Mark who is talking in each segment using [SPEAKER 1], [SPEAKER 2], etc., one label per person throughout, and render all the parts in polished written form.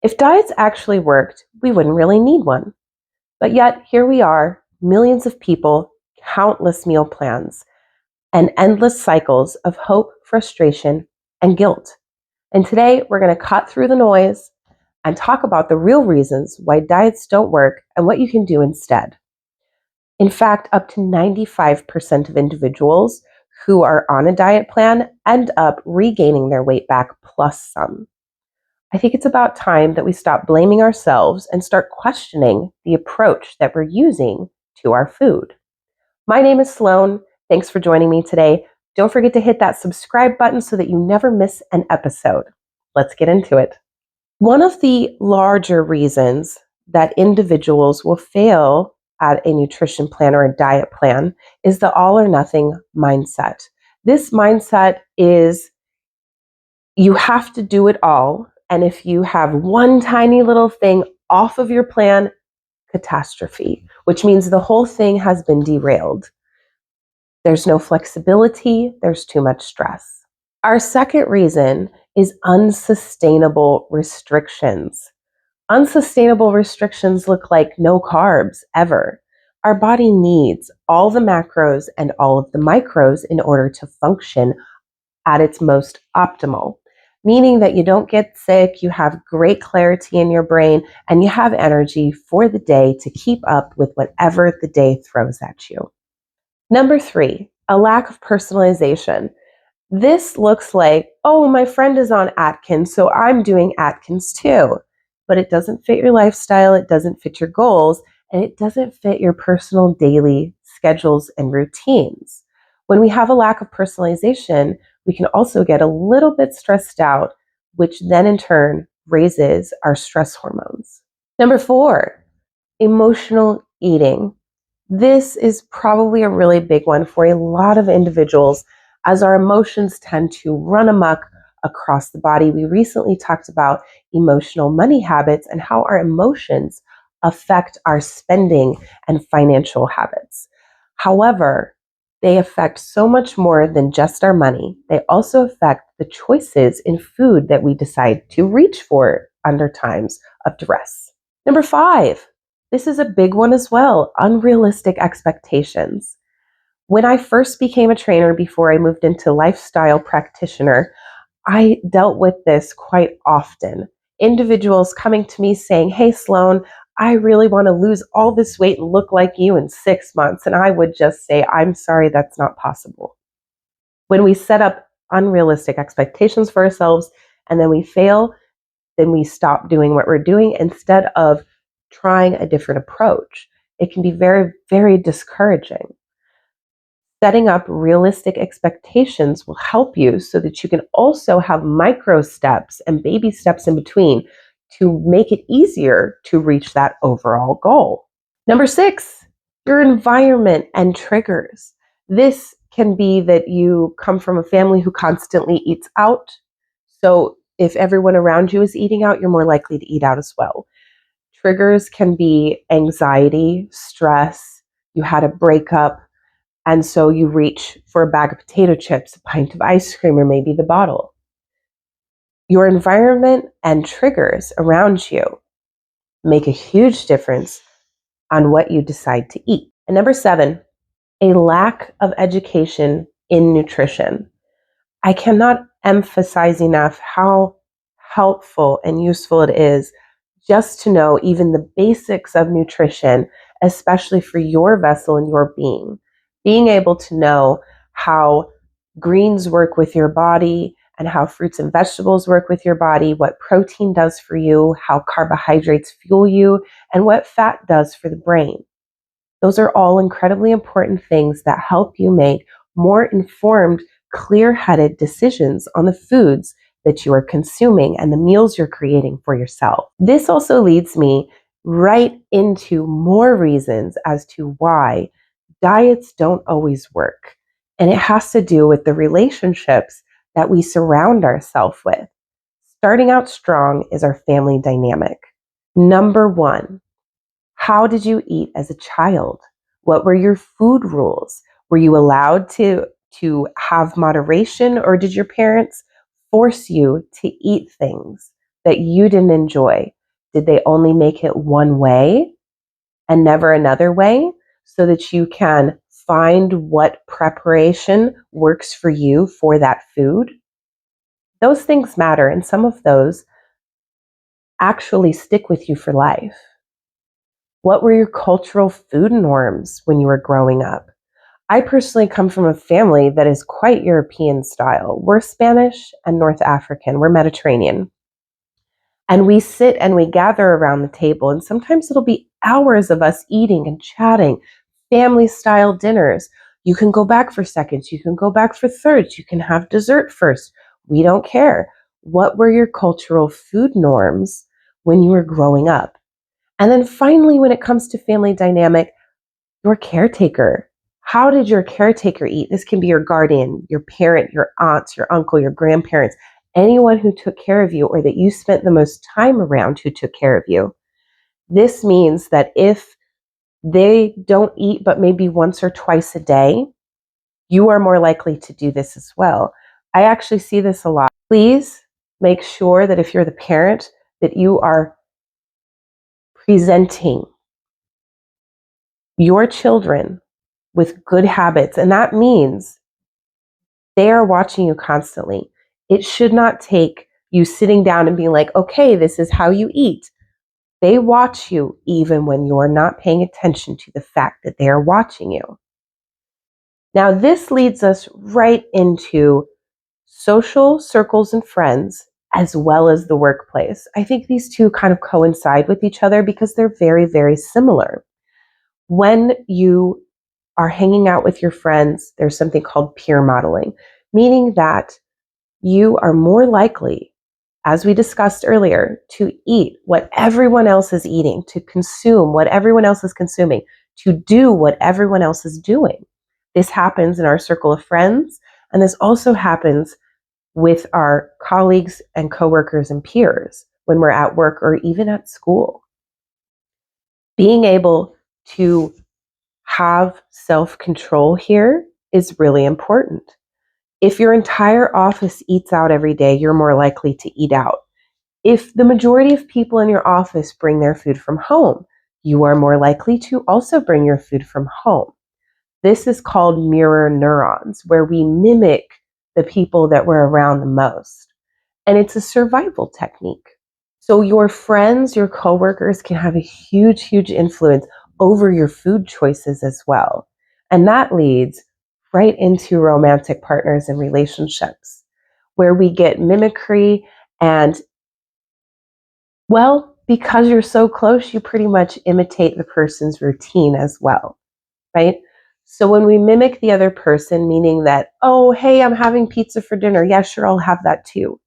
[SPEAKER 1] If diets actually worked, we wouldn't really need one. But yet, here we are, millions of people, countless meal plans, and endless cycles of hope, frustration, and guilt. And today, we're going to cut through the noise and talk about the real reasons why diets don't work and what you can do instead. In fact, up to 95% of individuals who are on a diet plan end up regaining their weight back plus some. I think it's about time that we stop blaming ourselves and start questioning the approach that we're using to our food. My name is Sloan. Thanks for joining me today. Don't forget to hit that subscribe button so that you never miss an episode. Let's get into it. One of the larger reasons that individuals will fail at a nutrition plan or a diet plan is the all or nothing mindset. This mindset is you have to do it all. And if you have one tiny little thing off of your plan, catastrophe, which means the whole thing has been derailed. There's no flexibility, there's too much stress. Our second reason is unsustainable restrictions. Unsustainable restrictions look like no carbs ever. Our body needs all the macros and all of the micros in order to function at its most optimal, meaning that you don't get sick, you have great clarity in your brain, and you have energy for the day to keep up with whatever the day throws at you. Number 3, a lack of personalization. This looks like, oh, my friend is on Atkins, so I'm doing Atkins too. But it doesn't fit your lifestyle, it doesn't fit your goals, and it doesn't fit your personal daily schedules and routines. When we have a lack of personalization, we can also get a little bit stressed out, which then in turn raises our stress hormones. Number 4, emotional eating. This is probably a really big one for a lot of individuals as our emotions tend to run amok across the body. We recently talked about emotional money habits and how our emotions affect our spending and financial habits. However, they affect so much more than just our money. They also affect the choices in food that we decide to reach for under times of duress. Number 5, this is a big one as well, unrealistic expectations. When I first became a trainer before I moved into lifestyle practitioner, I dealt with this quite often. Individuals coming to me saying, hey, Sloan, I really want to lose all this weight and look like you in 6 months. And I would just say, I'm sorry, that's not possible. When we set up unrealistic expectations for ourselves and then we fail, then we stop doing what we're doing instead of trying a different approach. It can be very, very discouraging. Setting up realistic expectations will help you so that you can also have micro steps and baby steps in between to make it easier to reach that overall goal. Number 6, your environment and triggers. This can be that you come from a family who constantly eats out. So if everyone around you is eating out, you're more likely to eat out as well. Triggers can be anxiety, stress, you had a breakup, and so you reach for a bag of potato chips, a pint of ice cream, or maybe the bottle. Your environment and triggers around you make a huge difference on what you decide to eat. And number 7, a lack of education in nutrition. I cannot emphasize enough how helpful and useful it is just to know even the basics of nutrition, especially for your vessel and your being. Being able to know how greens work with your body and how fruits and vegetables work with your body, what protein does for you, how carbohydrates fuel you, and what fat does for the brain. Those are all incredibly important things that help you make more informed, clear-headed decisions on the foods that you are consuming and the meals you're creating for yourself. This also leads me right into more reasons as to why diets don't always work. And it has to do with the relationships that we surround ourselves with. Starting out strong is our family dynamic. Number 1, how did you eat as a child? What were your food rules? Were you allowed to have moderation, or did your parents force you to eat things that you didn't enjoy? Did they only make it one way and never another way so that you can find what preparation works for you for that food? Those things matter, and some of those actually stick with you for life. What were your cultural food norms when you were growing up? I personally come from a family that is quite European style. We're Spanish and North African, we're Mediterranean. And we sit and we gather around the table, and sometimes it'll be hours of us eating and chatting, family style dinners. You can go back for seconds, you can go back for thirds, you can have dessert first. We don't care. What were your cultural food norms when you were growing up? And then finally, when it comes to family dynamic, your caretaker. How did your caretaker eat? This can be your guardian, your parent, your aunts, your uncle, your grandparents, anyone who took care of you or that you spent the most time around who took care of you. This means that if they don't eat but maybe once or twice a day, you are more likely to do this as well. I actually see this a lot. Please make sure that if you're the parent, that you are presenting your children with good habits. And that means they are watching you constantly. It should not take you sitting down and being like, okay, this is how you eat. They watch you even when you're not paying attention to the fact that they are watching you. Now, this leads us right into social circles and friends, as well as the workplace. I think these two kind of coincide with each other because they're very, very similar. When you are hanging out with your friends, there's something called peer modeling, meaning that you are more likely, as we discussed earlier, to eat what everyone else is eating, to consume what everyone else is consuming, to do what everyone else is doing. This happens in our circle of friends, and this also happens with our colleagues and coworkers and peers when we're at work or even at school. Being able to have self-control here is really important. If your entire office eats out every day, you're more likely to eat out. If the majority of people in your office bring their food from home, you are more likely to also bring your food from home. This is called mirror neurons, where we mimic the people that we're around the most. And it's a survival technique. So your friends, your coworkers can have a huge, huge influence over your food choices as well. And that leads right into romantic partners and relationships, where we get mimicry and, well, because you're so close, you pretty much imitate the person's routine as well, right? So when we mimic the other person, meaning that, oh, hey, I'm having pizza for dinner. Yeah, sure, I'll have that too.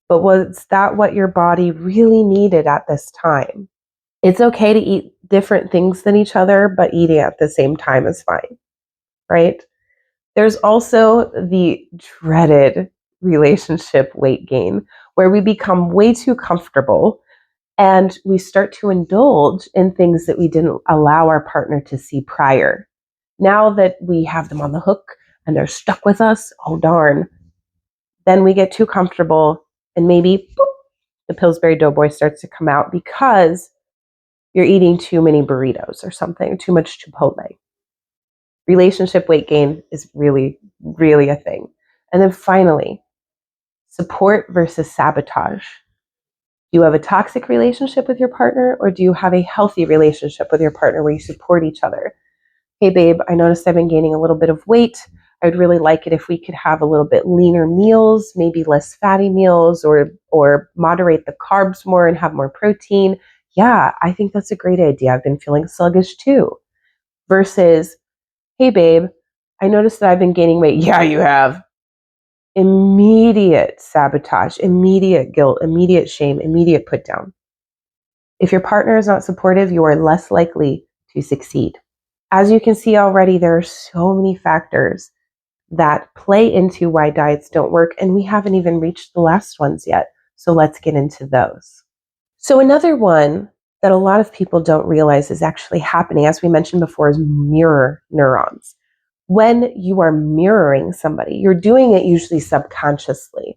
[SPEAKER 1] But was that what your body really needed at this time? It's okay to eat different things than each other, but eating at the same time is fine, right? There's also the dreaded relationship weight gain, where we become way too comfortable and we start to indulge in things that we didn't allow our partner to see prior. Now that we have them on the hook and they're stuck with us, oh darn, then we get too comfortable and maybe boop, the Pillsbury Doughboy starts to come out because you're eating too many burritos or something, too much Chipotle. Relationship weight gain is really, really a thing. And then finally, support versus sabotage. Do you have a toxic relationship with your partner, or do you have a healthy relationship with your partner where you support each other? Hey babe, I noticed I've been gaining a little bit of weight. I'd really like it if we could have a little bit leaner meals, maybe less fatty meals, or moderate the carbs more and have more protein. Yeah, I think that's a great idea. I've been feeling sluggish too. Versus, hey babe, I noticed that I've been gaining weight. Yeah, you have. Immediate sabotage, immediate guilt, immediate shame, immediate put down. If your partner is not supportive, you are less likely to succeed. As you can see already, there are so many factors that play into why diets don't work, and we haven't even reached the last ones yet. So let's get into those. So another one that a lot of people don't realize is actually happening, as we mentioned before, is mirror neurons. When you are mirroring somebody, you're doing it usually subconsciously.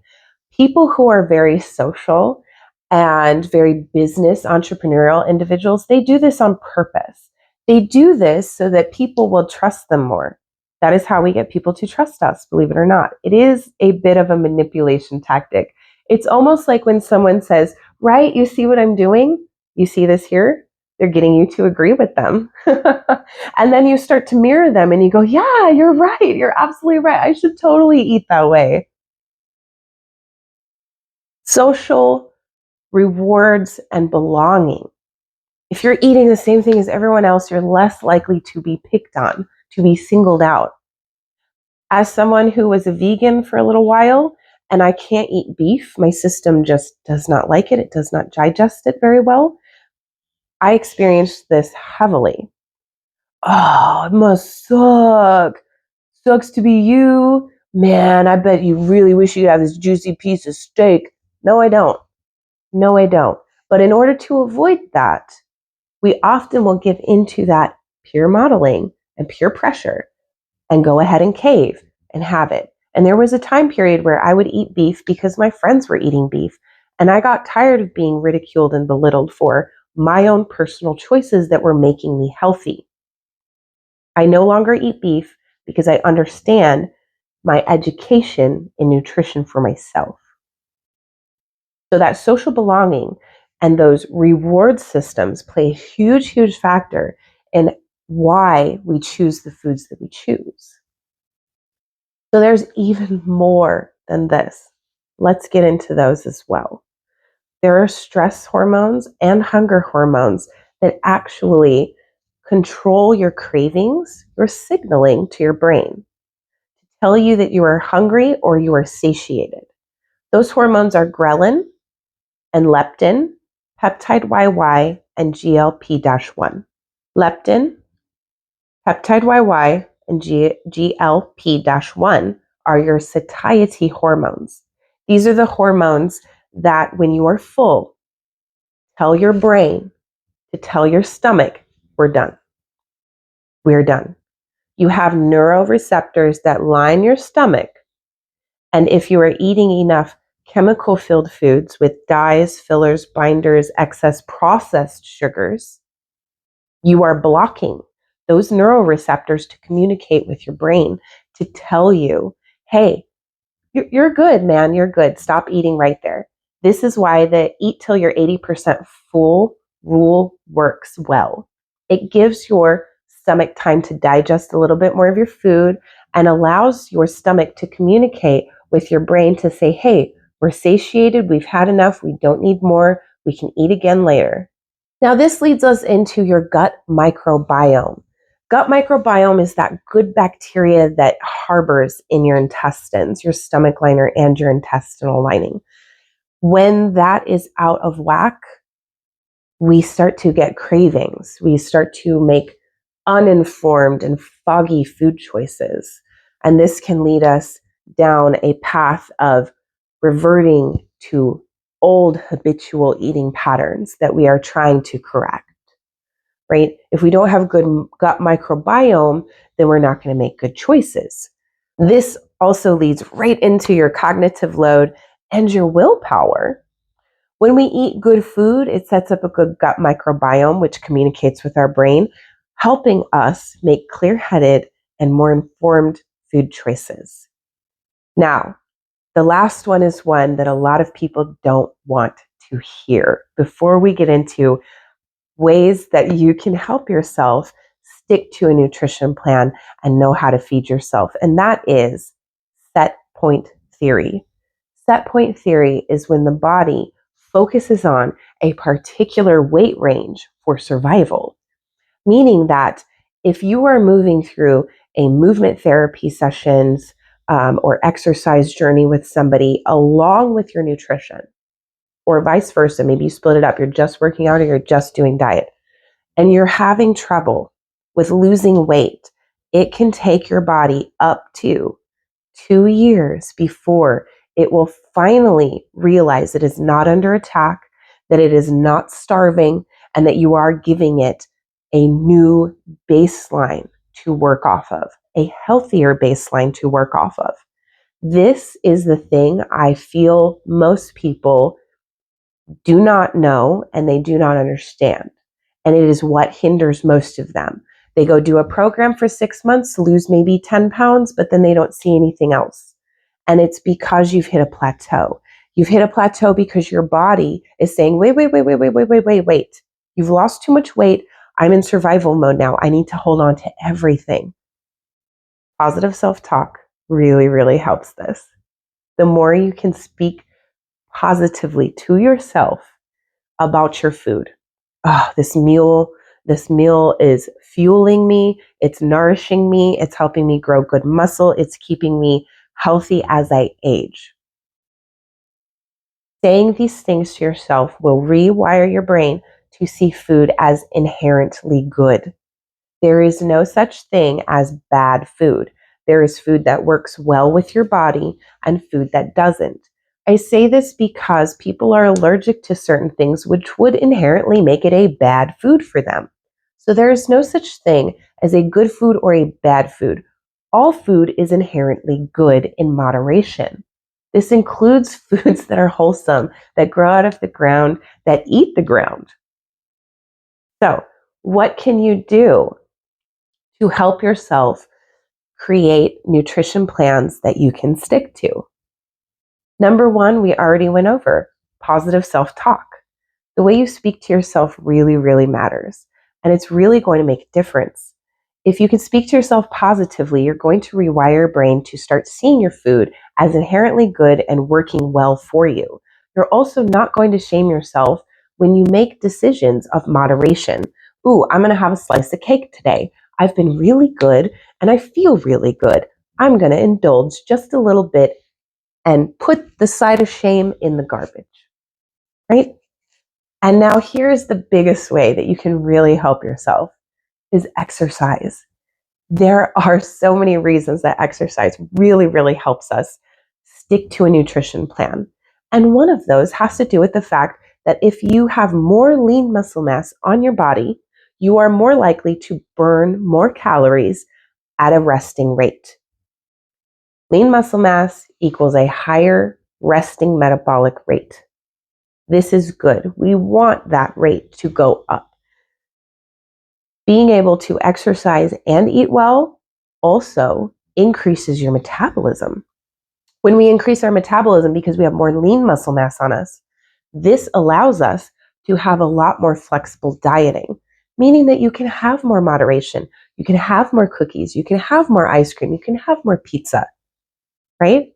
[SPEAKER 1] People who are very social and very business entrepreneurial individuals, they do this on purpose. They do this so that people will trust them more. That is how we get people to trust us, believe it or not. It is a bit of a manipulation tactic. It's almost like when someone says, right, you see what I'm doing? You see this here? They're getting you to agree with them. And then you start to mirror them and you go, yeah, you're right. You're absolutely right. I should totally eat that way. Social rewards and belonging. If you're eating the same thing as everyone else, you're less likely to be picked on, to be singled out. As someone who was a vegan for a little while and I can't eat beef, my system just does not like it. It does not digest it very well. I experienced this heavily. Oh, it must suck. Sucks to be you. Man, I bet you really wish you had this juicy piece of steak. No, I don't. No, I don't. But in order to avoid that, we often will give into that peer modeling and peer pressure and go ahead and cave and have it. And there was a time period where I would eat beef because my friends were eating beef. And I got tired of being ridiculed and belittled for my own personal choices that were making me healthy. I no longer eat beef because I understand my education in nutrition for myself. So that social belonging and those reward systems play a huge, huge factor in why we choose the foods that we choose. So there's even more than this. Let's get into those as well. There are stress hormones and hunger hormones that actually control your cravings, your signaling to your brain to tell you that you are hungry or you are satiated. Those hormones are ghrelin and leptin, peptide YY, and GLP-1. Leptin, peptide YY, and GLP-1 are your satiety hormones. These are the hormones that when you are full, tell your brain to tell your stomach, we're done. We're done. You have neuroreceptors that line your stomach. And if you are eating enough chemical-filled foods with dyes, fillers, binders, excess processed sugars, you are blocking those neuroreceptors to communicate with your brain to tell you, hey, you're good, man, you're good. Stop eating right there. This is why the eat till you're 80% full rule works well. It gives your stomach time to digest a little bit more of your food and allows your stomach to communicate with your brain to say, hey, we're satiated, we've had enough, we don't need more, we can eat again later. Now, this leads us into your gut microbiome. Gut microbiome is that good bacteria that harbors in your intestines, your stomach liner, and your intestinal lining. When that is out of whack, we start to get cravings. We start to make uninformed and foggy food choices. And this can lead us down a path of reverting to old habitual eating patterns that we are trying to correct. Right? If we don't have good gut microbiome, then we're not going to make good choices. This also leads right into your cognitive load and your willpower. When we eat good food, it sets up a good gut microbiome, which communicates with our brain, helping us make clear-headed and more informed food choices. Now, the last one is one that a lot of people don't want to hear. Before we get into ways that you can help yourself stick to a nutrition plan and know how to feed yourself, and that is set point theory. Set point theory is when the body focuses on a particular weight range for survival, meaning that if you are moving through a movement therapy sessions or exercise journey with somebody along with your nutrition, or vice versa, maybe you split it up, you're just working out or you're just doing diet, and you're having trouble with losing weight, it can take your body up to 2 years before it will finally realize it is not under attack, that it is not starving, and that you are giving it a new baseline to work off of, a healthier baseline to work off of. This is the thing I feel most people do not know and they do not understand. And it is what hinders most of them. They go do a program for 6 months, lose maybe 10 pounds, but then they don't see anything else. And it's because you've hit a plateau. You've hit a plateau because your body is saying, wait. You've lost too much weight. I'm in survival mode now. I need to hold on to everything. Positive self-talk really, really helps this. The more you can speak positively to yourself about your food. Oh, this meal is fueling me. It's nourishing me. It's helping me grow good muscle. It's keeping me healthy as I age. Saying these things to yourself will rewire your brain to see food as inherently good. There is no such thing as bad food. There is food that works well with your body and food that doesn't. I say this because people are allergic to certain things which would inherently make it a bad food for them. So there is no such thing as a good food or a bad food. All food is inherently good in moderation. This includes foods that are wholesome, that grow out of the ground, that eat the ground. So, what can you do to help yourself create nutrition plans that you can stick to? Number one, we already went over positive self-talk. The way you speak to yourself really, really matters. And it's really going to make a difference. If you can speak to yourself positively, you're going to rewire your brain to start seeing your food as inherently good and working well for you. You're also not going to shame yourself when you make decisions of moderation. Ooh, I'm going to have a slice of cake today. I've been really good and I feel really good. I'm going to indulge just a little bit and put the side of shame in the garbage, right? And now here's the biggest way that you can really help yourself is exercise. There are so many reasons that exercise really, really helps us stick to a nutrition plan. And one of those has to do with the fact that if you have more lean muscle mass on your body, you are more likely to burn more calories at a resting rate. Lean muscle mass equals a higher resting metabolic rate. This is good. We want that rate to go up. Being able to exercise and eat well also increases your metabolism. When we increase our metabolism because we have more lean muscle mass on us, this allows us to have a lot more flexible dieting, meaning that you can have more moderation, you can have more cookies, you can have more ice cream, you can have more pizza, right?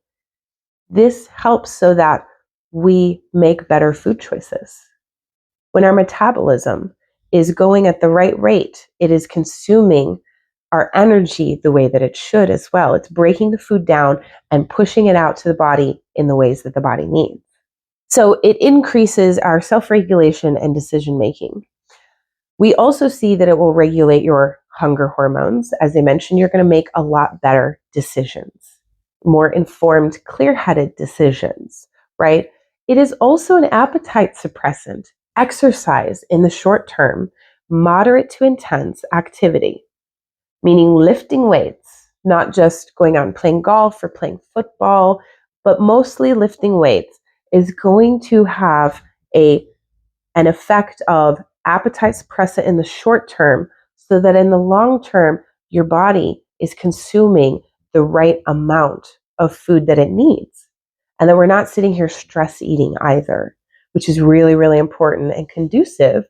[SPEAKER 1] This helps so that we make better food choices. When our metabolism is going at the right rate, it is consuming our energy the way that it should as well. It's breaking the food down and pushing it out to the body in the ways that the body needs. So it increases our self-regulation and decision-making. We also see that it will regulate your hunger hormones. As I mentioned, you're going to make a lot better decisions, more informed, clear-headed decisions, right? It is also an appetite suppressant. Exercise in the short term, moderate to intense activity, meaning lifting weights, not just going out and playing golf or playing football, but mostly lifting weights is going to have an effect of appetite suppressant in the short term so that in the long term, your body is consuming the right amount of food that it needs. And that we're not sitting here stress eating either, which is really, really important and conducive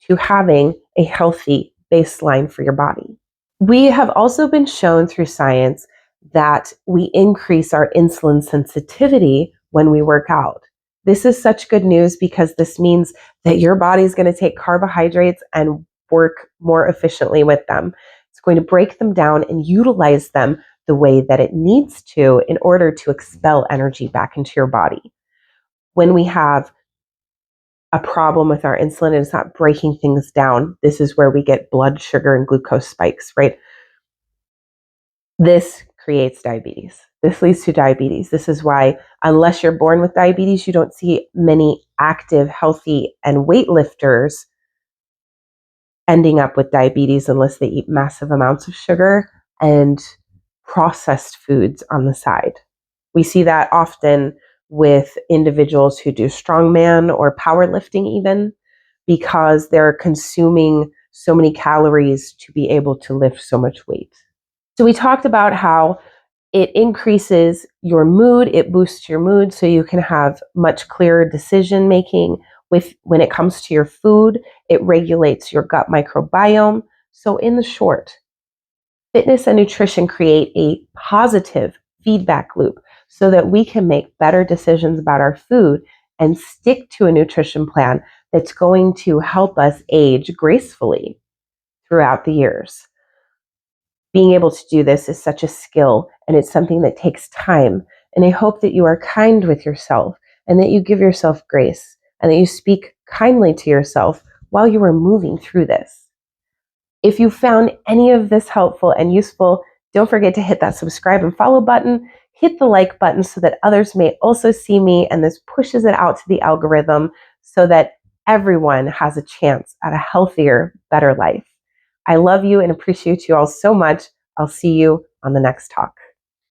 [SPEAKER 1] to having a healthy baseline for your body. We have also been shown through science that we increase our insulin sensitivity when we work out. This is such good news because this means that your body is going to take carbohydrates and work more efficiently with them. It's going to break them down and utilize them the way that it needs to in order to expel energy back into your body. When we have a problem with our insulin and it's not breaking things down, this is where we get blood sugar and glucose spikes, right? This creates diabetes. This leads to diabetes. This is why, unless you're born with diabetes, you don't see many active, healthy, and weightlifters ending up with diabetes unless they eat massive amounts of sugar and processed foods on the side. We see that often with individuals who do strongman or powerlifting even, because they're consuming so many calories to be able to lift so much weight. So we talked about how it increases your mood, it boosts your mood so you can have much clearer decision making when it comes to your food. It regulates your gut microbiome. So in the short, fitness and nutrition create a positive feedback loop so that we can make better decisions about our food and stick to a nutrition plan that's going to help us age gracefully throughout the years. Being able to do this is such a skill, and it's something that takes time. And I hope that you are kind with yourself and that you give yourself grace and that you speak kindly to yourself while you are moving through this. If you found any of this helpful and useful, don't forget to hit that subscribe and follow button. Hit the like button so that others may also see me, and this pushes it out to the algorithm so that everyone has a chance at a healthier, better life. I love you and appreciate you all so much. I'll see you on the next talk.